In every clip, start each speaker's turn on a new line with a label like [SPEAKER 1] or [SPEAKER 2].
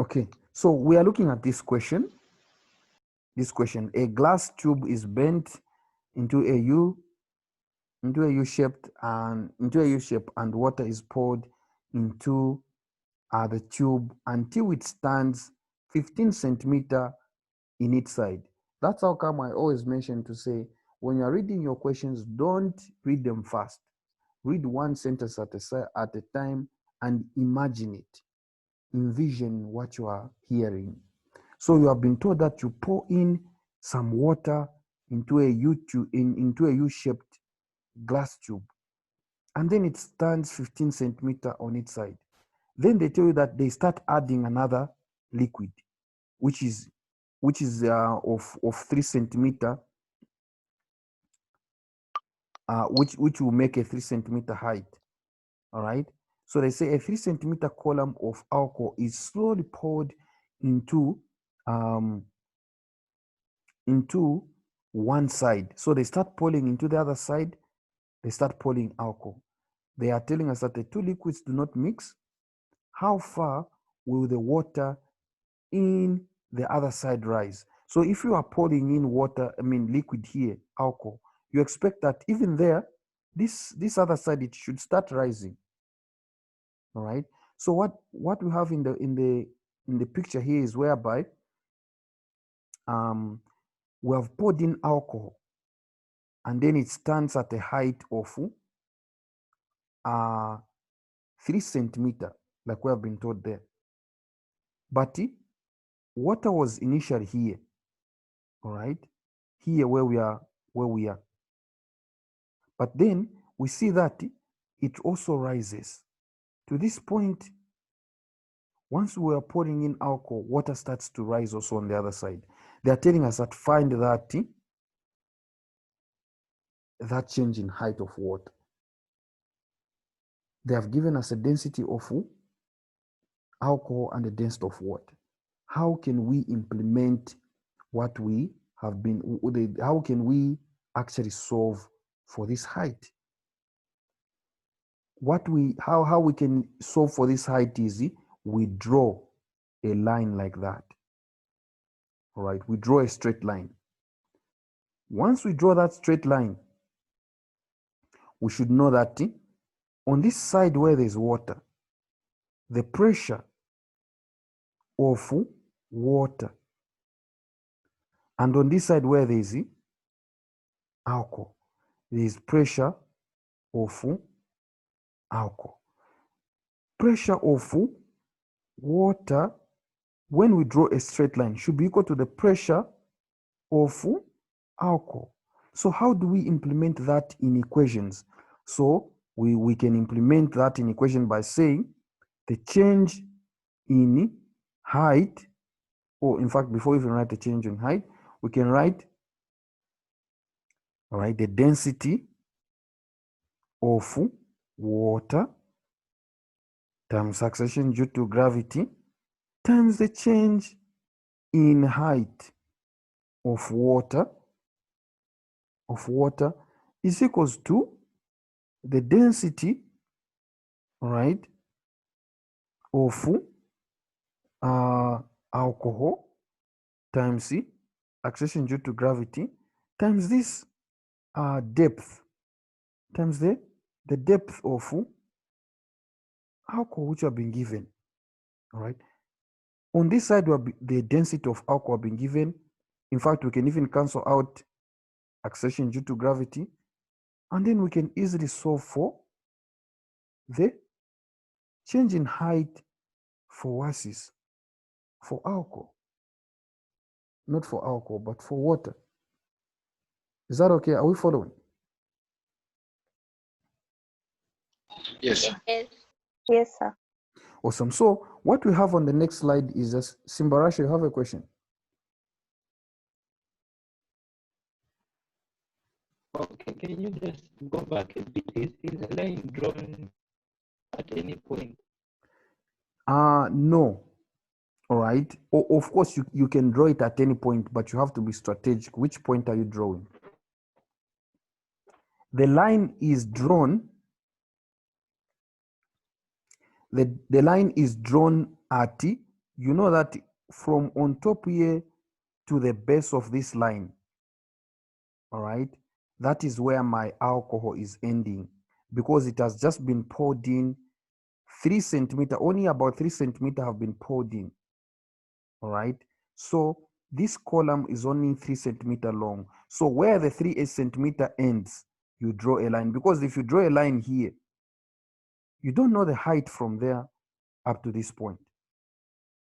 [SPEAKER 1] Okay, so we are looking at this question. This question: a glass tube is bent into a U shaped and water is poured into the tube until it stands 15 centimeter in each side. That's how come I always mention to say, when you're reading your questions, don't read them fast. Read one sentence at a time and imagine it. Envision what you are hearing. So you have been told that you pour in some water into a U-shaped glass tube, and then it stands 15 centimeter on each side. Then they tell you that they start adding another liquid, which is of 3 centimeter, which will make a 3 centimeter height. All right. So they say a 3 centimeter column of alcohol is slowly poured into one side. So they start pouring into the other side. They start pouring alcohol. They are telling us that the two liquids do not mix. How far will the water in the other side rise? So if you are pouring in water, liquid here, alcohol, you expect that even there, this other side, it should start rising. All right. So what we have in the picture here is whereby we have poured in alcohol, and then it stands at a height of 3 centimeter, like we have been told there. But water was initially here, all right, here where we are. But then we see that it also rises to this point. Once we are pouring in alcohol, water starts to rise also on the other side. They are telling us that find that change in height of water. They have given us a density of alcohol and a density of water. How can we implement what we have been, how can we actually solve for this height? How we can solve for this height is we draw a line like that. All right, we draw a straight line. Once we draw that straight line, we should know that on this side where there's water, the pressure of water, and on this side where there is alcohol, there is pressure of alcohol. Pressure of water, when we draw a straight line, should be equal to the pressure of alcohol. So how do we implement that in equations? So we can implement that in equation by saying the change in height, or in fact, before we even write the change in height, we can write, all right, the density of water times acceleration due to gravity times the change in height of water is equals to the density, all right, of alcohol times acceleration due to gravity times this depth times the depth of alcohol which have been given. All right. On this side, the density of alcohol have been given. In fact, we can even cancel out acceleration due to gravity, and then we can easily solve for the change in height for gases, for alcohol. Not for alcohol, but for water. Is that okay? Are we following?
[SPEAKER 2] Yes.
[SPEAKER 3] Yes, sir.
[SPEAKER 1] Awesome. So what we have on the next slide is Simbarasha, you have a question?
[SPEAKER 4] Okay, can you just go back a bit? Is the line drawn at any point?
[SPEAKER 1] No. All right. Of course, you can draw it at any point, but you have to be strategic. Which point are you drawing? The line is drawn. The line is drawn at you know that from on top here to the base of this line, all right, that is where my alcohol is ending, because it has just been poured in 3 centimeter, only about 3 centimeter have been poured in. All right, so this column is only 3 centimeter long. So where the 3 centimeter ends, you draw a line, because if you draw a line here, you don't know the height from there up to this point.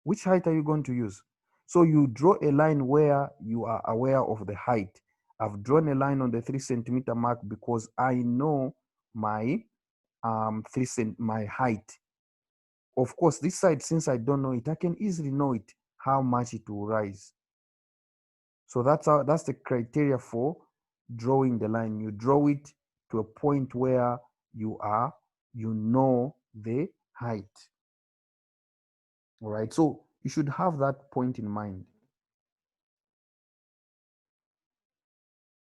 [SPEAKER 1] Which height are you going to use? So you draw a line where you are aware of the height. I've drawn a line on the 3 centimeter mark because I know my my height. Of course, this side, since I don't know it, I can easily know it, how much it will rise. So that's the criteria for drawing the line. You draw it to a point where you know the height. All right, so you should have that point in mind.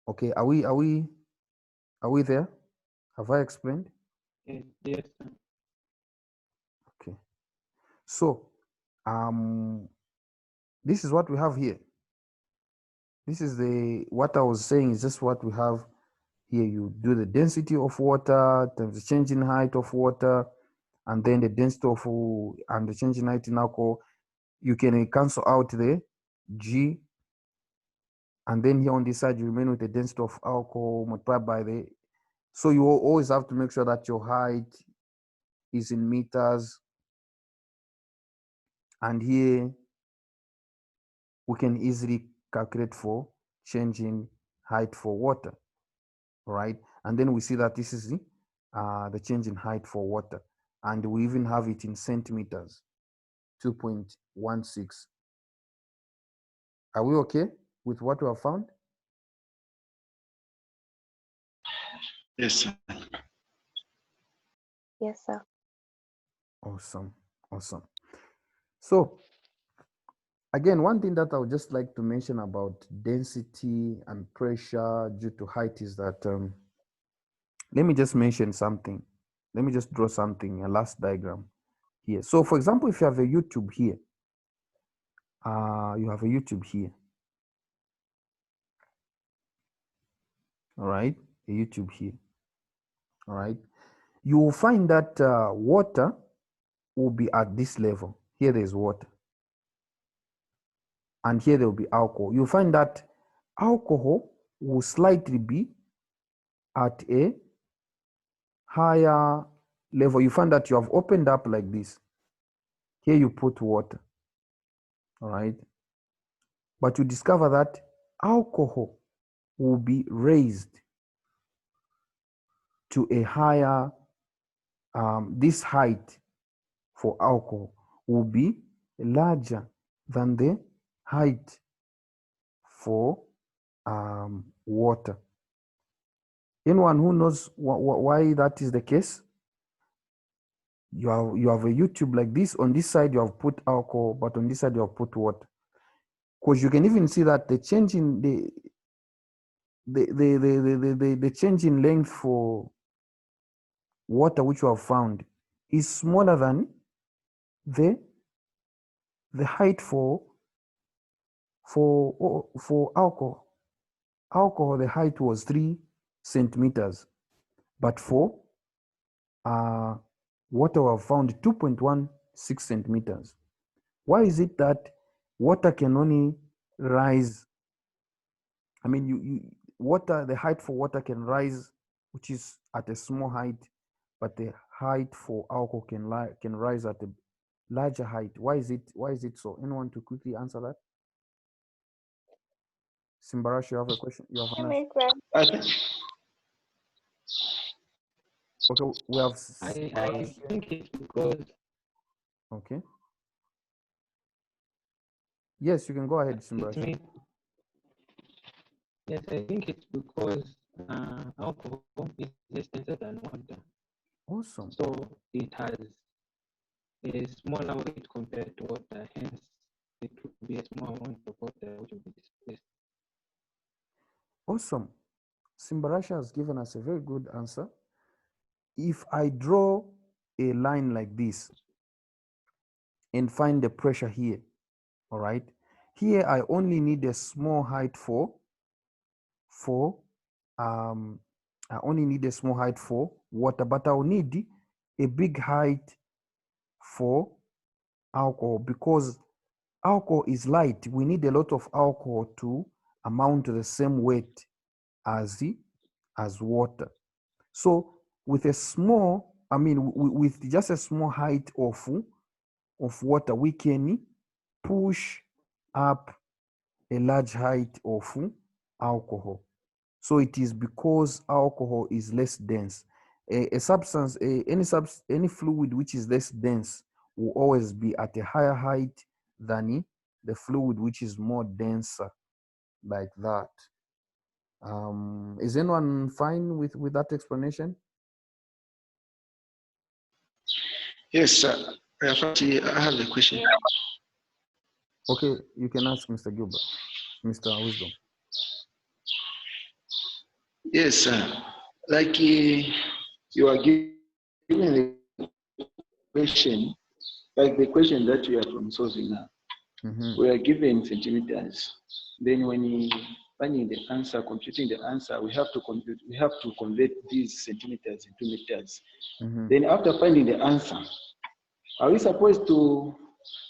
[SPEAKER 1] Okay, are we there? Have I explained?
[SPEAKER 4] Yes, yes, sir.
[SPEAKER 1] Okay. So this is what we have here. This is what I was saying is just what we have here. You do the density of water times the change in height of water, and then the density of and the change in height in alcohol. You can cancel out the G, and then here on this side you remain with the density of alcohol multiplied by the. So you always have to make sure that your height is in meters, and here we can easily calculate for change in height for water, right? And then we see that this is the change in height for water, and we even have it in centimeters, 2.16. Are we okay with what we have found?
[SPEAKER 2] Yes, sir.
[SPEAKER 3] Yes, sir.
[SPEAKER 1] Awesome, awesome. So again, one thing that I would just like to mention about density and pressure due to height is that, let me just mention something. Let me just draw something, a last diagram here. So for example, if you have a YouTube here, you have a YouTube here, all right, a YouTube here, all right, you will find that water will be at this level. Here there's water, and here there will be alcohol. You'll find that alcohol will slightly be at a higher level. You find that you have opened up like this. Here you put water, all right, but you discover that alcohol will be raised to a higher, this height for alcohol will be larger than the height for water. Anyone who knows why that is the case? You have a YouTube like this. On this side you have put alcohol, but on this side you have put water. Because you can even see that the change in the change in length for water which you have found is smaller than the height for alcohol. Alcohol, the height was 3 centimeters, but for water we have found 2.16 centimeters. Why is it that water can only rise? I mean, water, the height for water can rise, which is at a small height, but the height for alcohol can rise at a larger height. Why is it so? Anyone to quickly answer that? Simbarash, you have a question? You have an answer?
[SPEAKER 2] I think
[SPEAKER 1] Okay, we have
[SPEAKER 4] I
[SPEAKER 1] Simbarash here.
[SPEAKER 4] think it's because
[SPEAKER 1] Okay. Yes, you can go ahead,
[SPEAKER 4] it
[SPEAKER 1] Simbarash.
[SPEAKER 4] may, yes, I think it's because alcohol is denser than water,
[SPEAKER 1] Awesome.
[SPEAKER 4] so it has a smaller weight compared to water. Hence, it will be a small amount of water which will be displaced.
[SPEAKER 1] Awesome. Simbarasha has given us a very good answer. If I draw a line like this, and find the pressure here. All right. Here I only need a small height for um I only need a small height for water, but I'll need a big height for alcohol because alcohol is light. We need a lot of alcohol to amount to the same weight as water. So with a small, I mean, with just a small height of water, we can push up a large height of alcohol. So it is because alcohol is less dense. A substance, any fluid which is less dense will always be at a higher height than the fluid which is more denser, like that. Is anyone fine with that explanation?
[SPEAKER 2] Yes, sir. Rafati, I have a question.
[SPEAKER 1] Okay, you can ask Mr. Gilbert, Mr. Wisdom.
[SPEAKER 2] Yes, sir. Like you are given the question, like the question that we are from solving now. We are given centimeters. Then when you finding the answer, computing the answer, we have to convert these centimeters into meters. Then after finding the answer, are we supposed to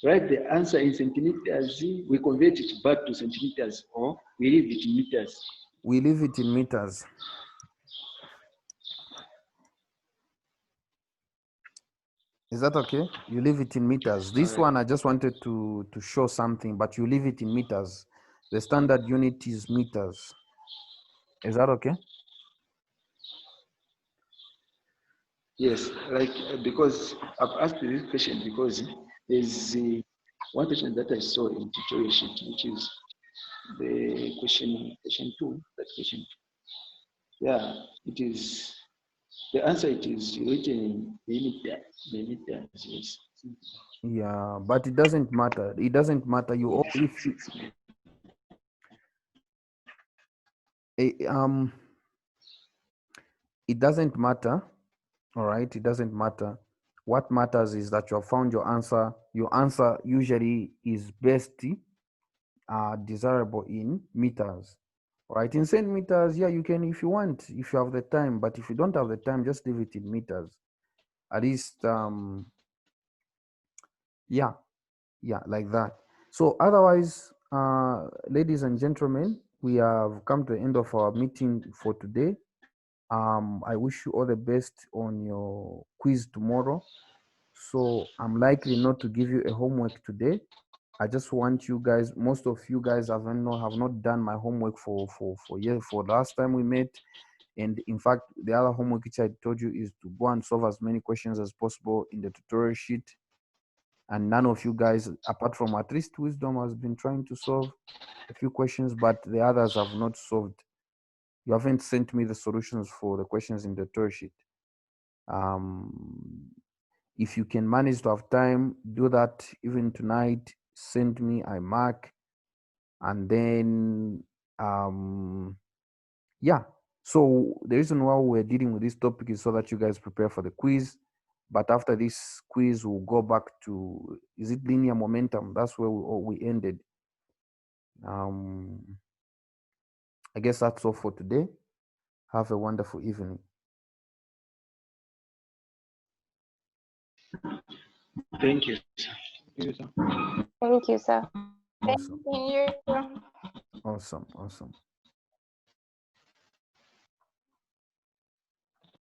[SPEAKER 2] write the answer in centimeters? We convert it back to centimeters, or we leave it in meters?
[SPEAKER 1] We leave it in meters. Is that okay? You leave it in meters. This one, I just wanted to show something, but you leave it in meters. The standard unit is meters. Is that okay?
[SPEAKER 2] Yes, like because I've asked this question because there's one question that I saw in tutorial sheet, which is the question 2. That question 2. Yeah, it is the answer. It is written in meters. Yes.
[SPEAKER 1] Yeah, but it doesn't matter. It doesn't matter. If you it doesn't matter. All right, it doesn't matter. What matters is that you have found your answer. Your answer usually is best desirable in meters. All right, in centimeters, yeah, you can if you want, if you have the time. But if you don't have the time, just leave it in meters. At least, yeah, like that. So otherwise, ladies and gentlemen, we have come to the end of our meeting for today. I wish you all the best on your quiz tomorrow. So I'm likely not to give you a homework today. I just want you guys, most of you guys have not done my homework for last time we met. And in fact, the other homework which I told you is to go and solve as many questions as possible in the tutorial sheet. And none of you guys, apart from at least Wisdom, has been trying to solve a few questions, but the others have not solved. You haven't sent me the solutions for the questions in the tutorial sheet. If you can manage to have time, do that even tonight. Send me, I mark, and then yeah. So the reason why we're dealing with this topic is so that you guys prepare for the quiz. But after this quiz, we'll go back to, is it linear momentum? That's where we ended. I guess that's all for today. Have a wonderful evening.
[SPEAKER 2] Thank you.
[SPEAKER 3] Thank you, sir.
[SPEAKER 1] Awesome.
[SPEAKER 3] Thank you.
[SPEAKER 1] Awesome.